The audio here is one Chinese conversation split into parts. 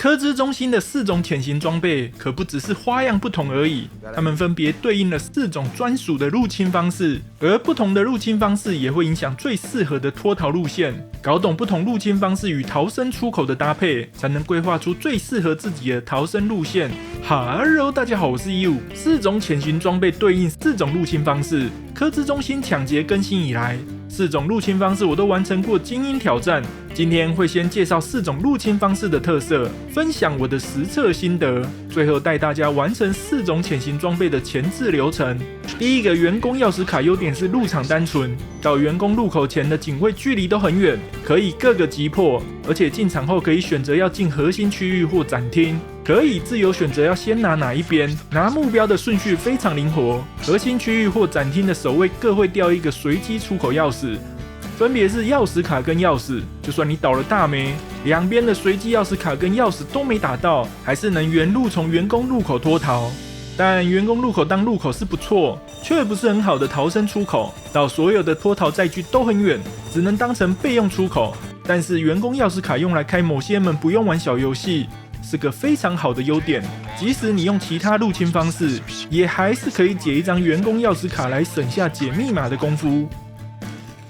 科茲中心的4種潛行裝備可不只是花樣不同而已，它們分別對應了4種專屬的入侵方式，而不同的入侵方式也會影響最適合的脫逃路線。搞懂不同入侵方式與逃生出口的搭配，才能規劃出最適合自己的逃生路線。Hello， 大家好，我是EU。4種潛行裝備對應4種入侵方式。科茲中心搶劫更新以來，4種入侵方式我都完成過精英挑戰。今天會先介紹4種入侵方式的特色，分享我的實測心得，最後帶大家完成4種潛行裝備的前置流程。第一個員工鑰匙卡優點是入場單純，到員工入口前的警衛距離都很遠，可以各個擊破，而且進場後可以選擇要進核心區域或展廳，可以自由選擇要先拿哪一邊，拿目標的順序非常靈活。核心區域或展廳的守衛各會掉一個隨機出口鑰匙，分別是鑰匙卡跟鑰匙，就算你倒了大霉，兩邊的隨機鑰匙卡跟鑰匙都沒打到，還是能原路從員工入口脫逃。但員工入口當入口是不錯，卻不是很好的逃生出口，到所有的脫逃載具都很遠，只能當成備用出口。但是員工鑰匙卡用來開某些門不用玩小遊戲，是個非常好的優點。即使你用其他入侵方式，也還是可以解一張員工鑰匙卡來省下解密碼的功夫。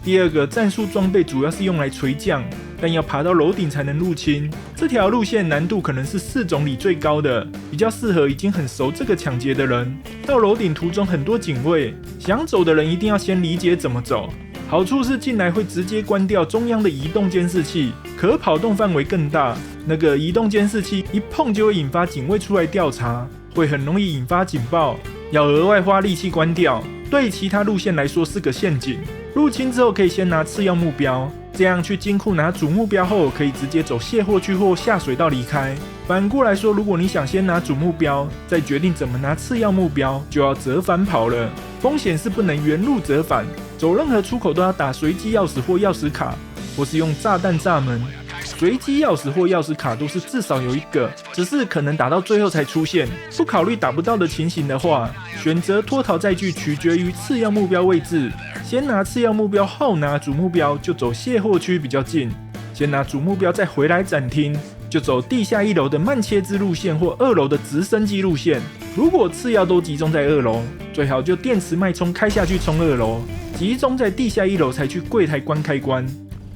第二個戰術裝備主要是用來垂降，但要爬到樓頂才能入侵。這條路線難度可能是4種裡最高的，比較適合已經很熟這個搶劫的人。到樓頂途中很多警衛，想走的人一定要先理解怎麼走。好處是進來會直接關掉中央的移動監視器，可跑動範圍更大。那個移動監視器一碰就會引發警衛出來調查，會很容易引發警報，要額外花力氣關掉。對其他路線來說是個陷阱。入侵之後可以先拿次要目標，這樣去金庫拿主目標後，可以直接走卸貨區或下水道離開。反過來說，如果你想先拿主目標，再決定怎麼拿次要目標，就要折返跑了。風險是不能原路折返，走任何出口都要打隨機鑰匙或鑰匙卡，或是用炸彈炸門。隨機鑰匙或鑰匙卡都是至少有一個，只是可能打到最後才出現。不考慮打不到的情形的話，選擇脫逃載具取決於次要目標位置。先拿次要目標後拿主目標，就走卸貨區比較近。先拿主目標再回來展廳，就走地下1樓的慢切枝路線或2樓的直升機路線。如果次要都集中在2樓，最好就電磁脈衝開下去衝2樓，集中在地下1樓才去櫃檯關開關。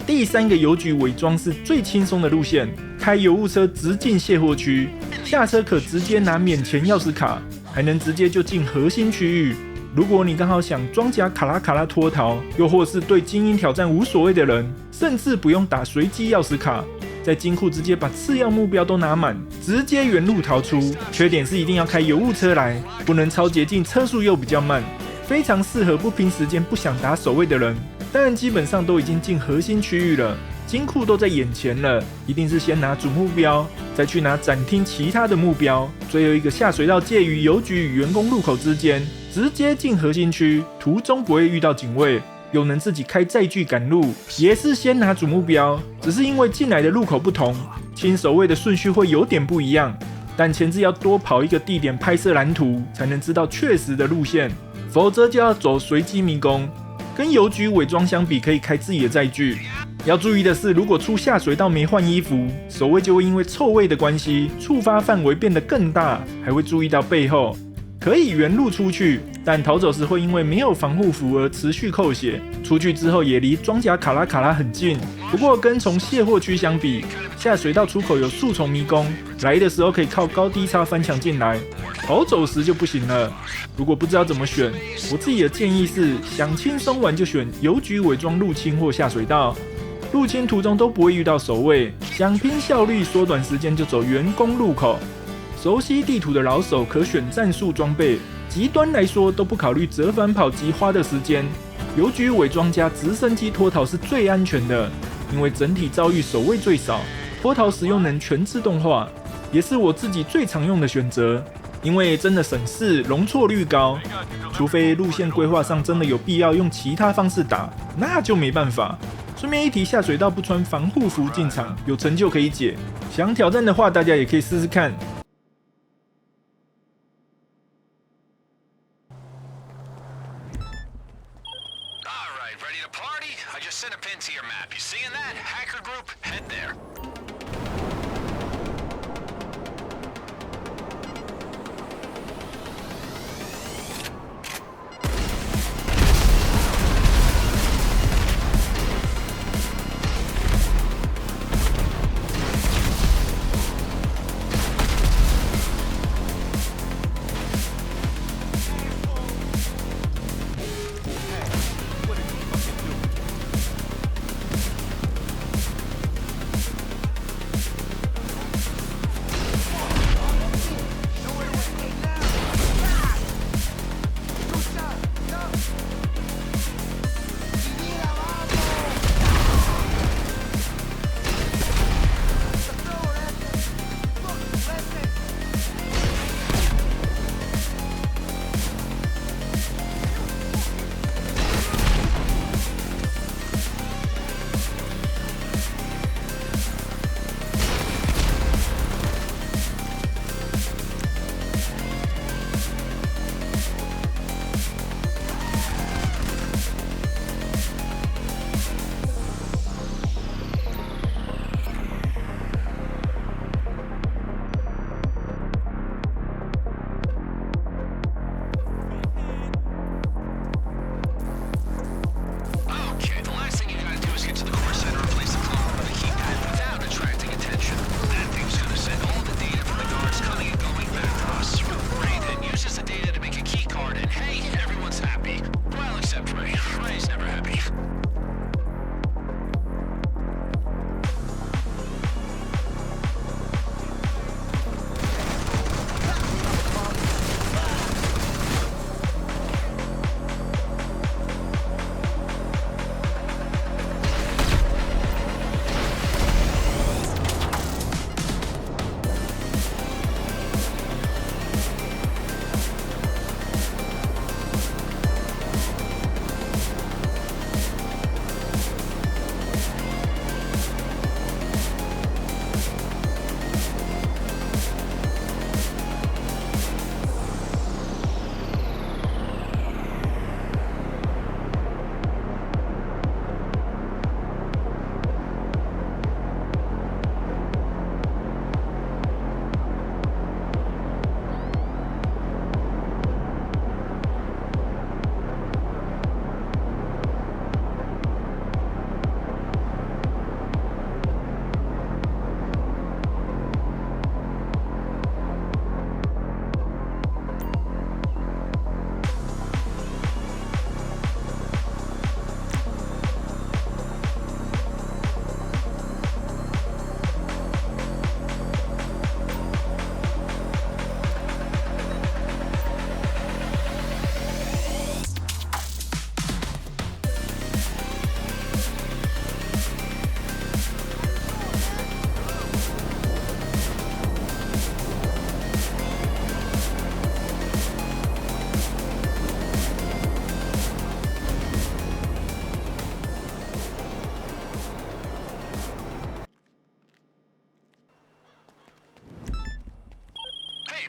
第3個郵局偽裝是最輕鬆的路線，開郵物車直進卸貨區，下車可直接拿免錢鑰匙卡，還能直接就進核心區域。如果你剛好想裝甲卡拉卡拉脫逃，又或是對精英挑戰無所謂的人，甚至不用打隨機鑰匙卡，在金庫直接把次要目標都拿滿，直接原路逃出。缺點是一定要開郵物車來，不能超捷徑，車速又比較慢，非常適合不拼時間不想打守衛的人。但基本上都已經進核心區域了，金庫都在眼前了，一定是先拿主目標，再去拿展廳其他的目標，最後一個下水道介於郵局與員工入口之間，直接進核心區，途中不會遇到警衛，又能自己開載具趕路，也是先拿主目標，只是因為進來的入口不同，清守衛的順序會有點不一樣，但前置要多跑一個地點拍攝藍圖，才能知道確實的路線，否則就要走隨機迷宮。跟郵局偽裝相比，可以開自己的載具。要注意的是，如果出下水道沒換衣服，守衛就會因為臭味的關係，觸發範圍變得更大，還會注意到背後。可以原路出去，但逃走時會因為沒有防護服而持續扣血。出去之後也離裝甲卡拉卡拉很近，不過跟從卸貨區相比，下水道出口有數重迷宮，來的時候可以靠高低差翻牆進來，逃走時就不行了。如果不知道怎麼選，我自己的建議是，想輕鬆玩就選郵局偽裝入侵或下水道，入侵途中都不會遇到守衛。想拼效率縮短時間就走員工入口。熟悉地圖的老手可選戰術裝備，極端來說都不考慮折返跑及花的時間。郵局偽裝加直升機脫逃是最安全的，因為整體遭遇守衛最少，脫逃時又能全自動化，也是我自己最常用的選擇。因為真的省事，容錯率高，除非路線規劃上真的有必要用其他方式打，那就沒辦法。順便一提，下水道不穿防護服進場，有成就可以解。想挑戰的話，大家也可以試試看。Sent a pin to your map. You seeing that? Hacker group, head there.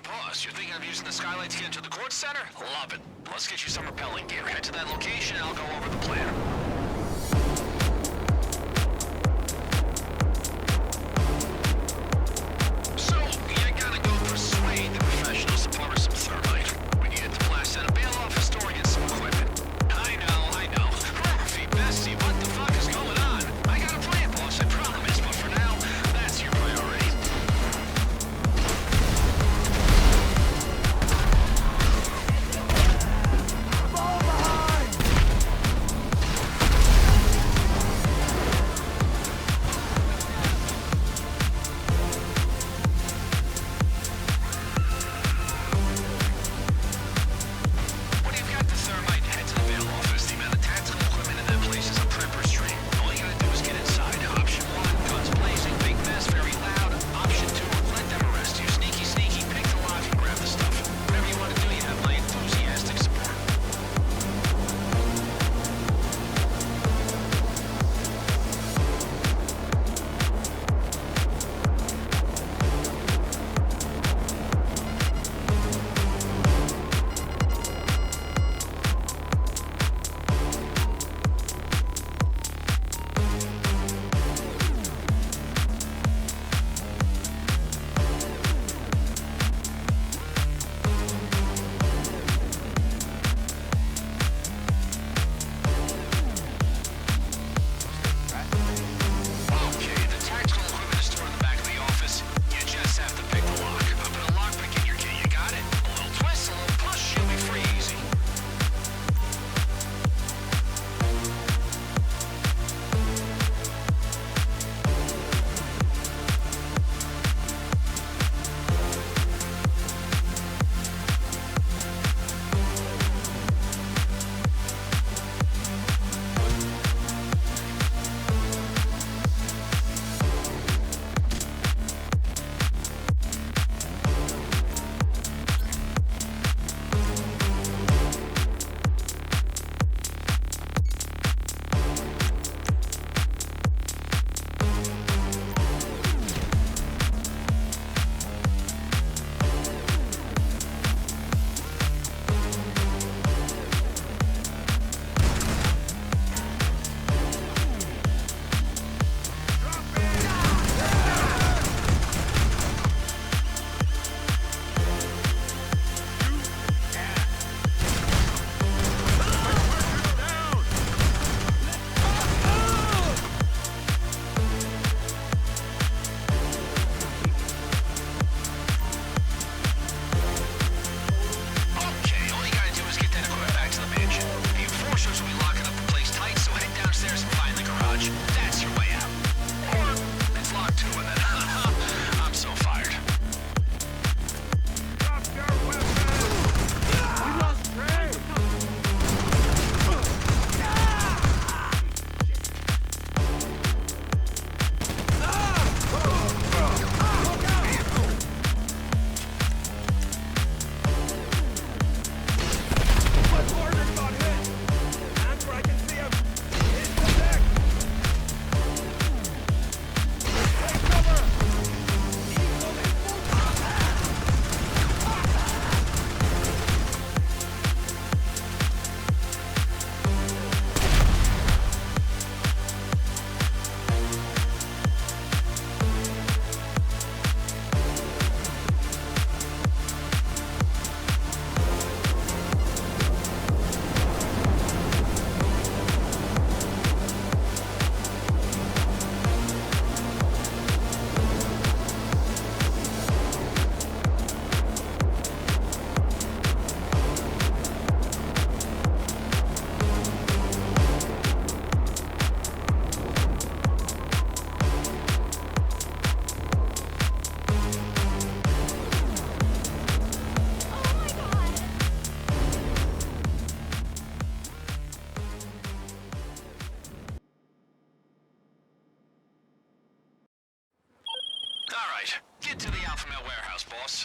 Boss, you're thinking of using the skylight to get into the court center? Love it. Let's get you some rappelling gear. Head to that location and I'll go over the plan. So, you gotta go persuade the professionals to pour some thermite. We need it to blast out a bail office store and get some equipment. I know. Rafi, Bessie, what the fuck is going on? I got a plan, boss, I promise, but for now, that's your priority.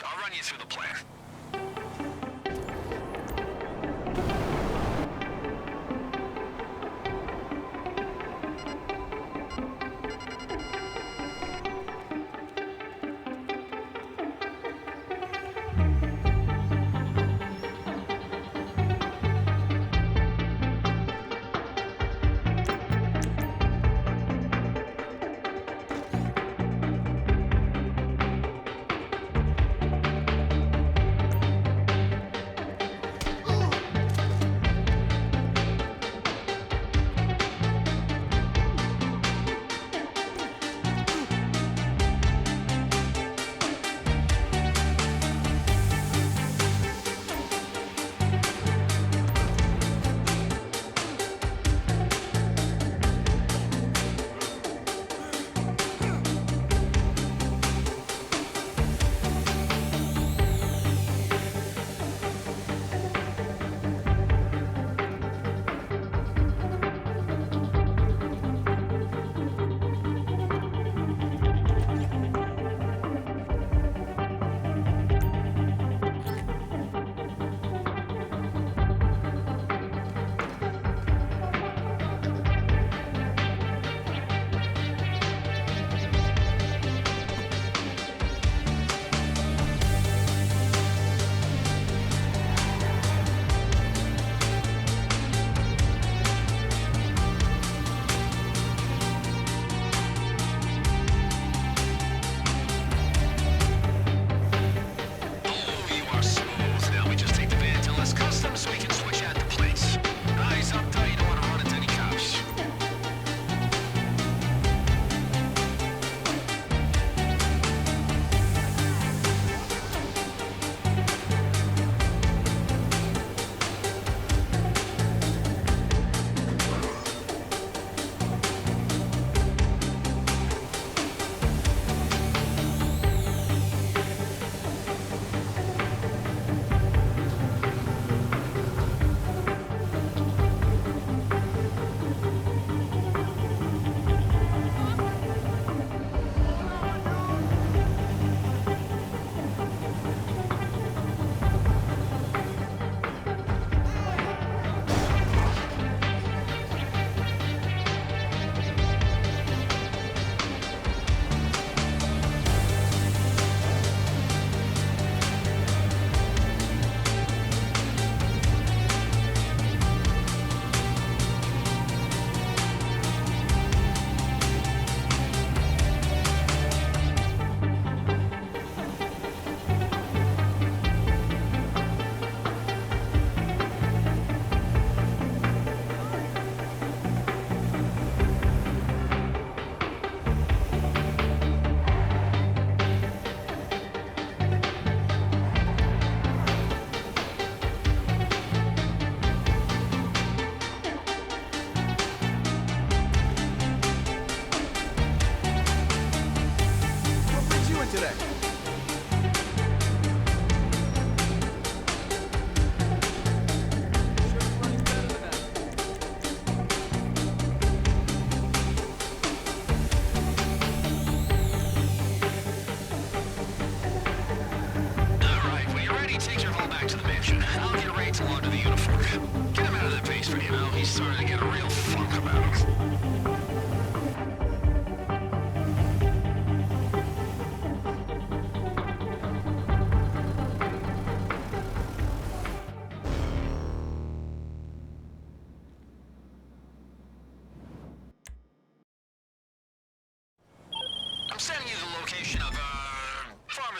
I'll run you through the plan.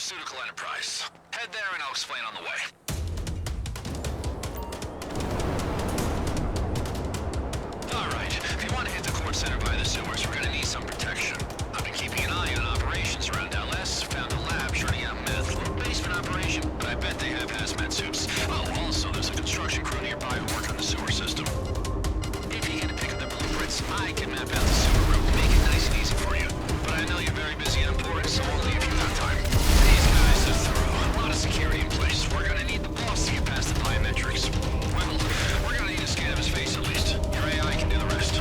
Pharmaceutical Enterprise. Head there and I'll explain on the way. Alright, if you want to hit the court center via the sewers, we're gonna need some protection. I've been keeping an eye on operations around LS, found a lab churning out meth. Little basement operation, but I bet they have hazmat suits. Oh, also, there's a construction crew nearby who work on the sewer system. If you get a pick of the blueprints, I can map out the sewer route and make it nice and easy for you. But I know you're very busy and important, so only if you have time. These guys are thorough. A lot of security in place. We're gonna need the boss to get past the biometrics. Well, we're gonna need a scan of his face at least. Your AI can do the rest.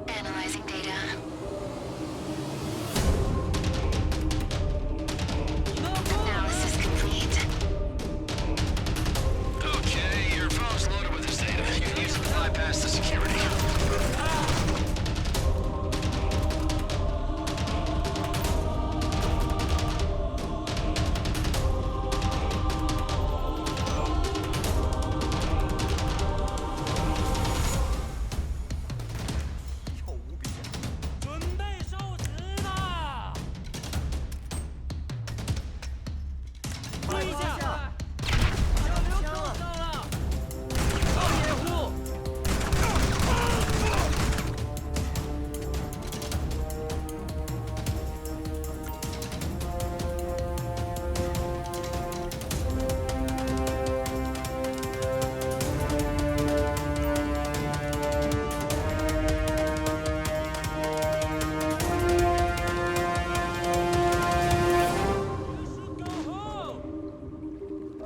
Analyzing data. Analysis complete. Okay, your phone's loaded with this data. You can use it to bypass the security.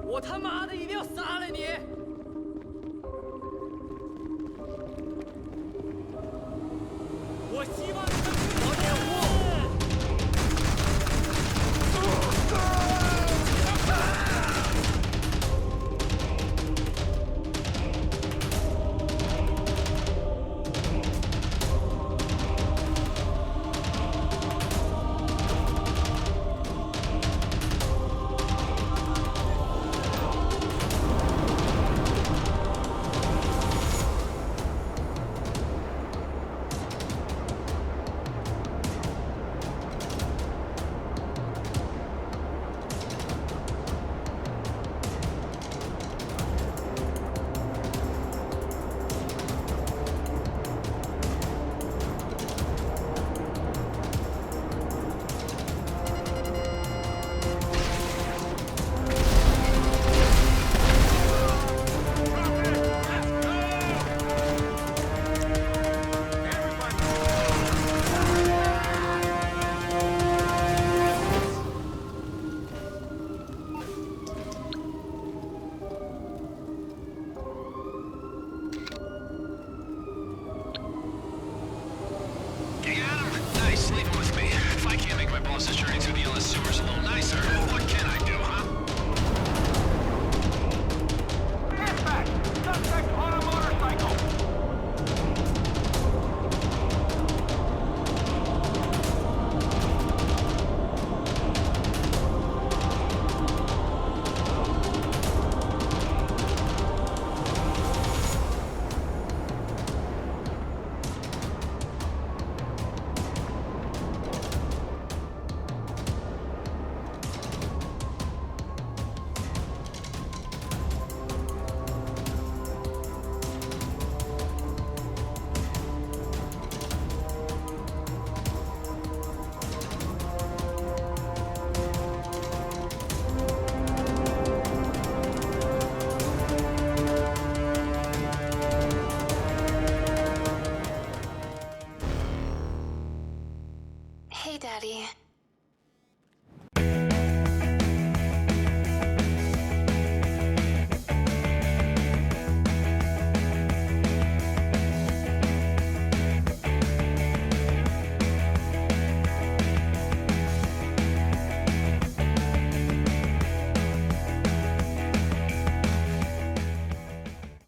我他妈的一定要杀了你！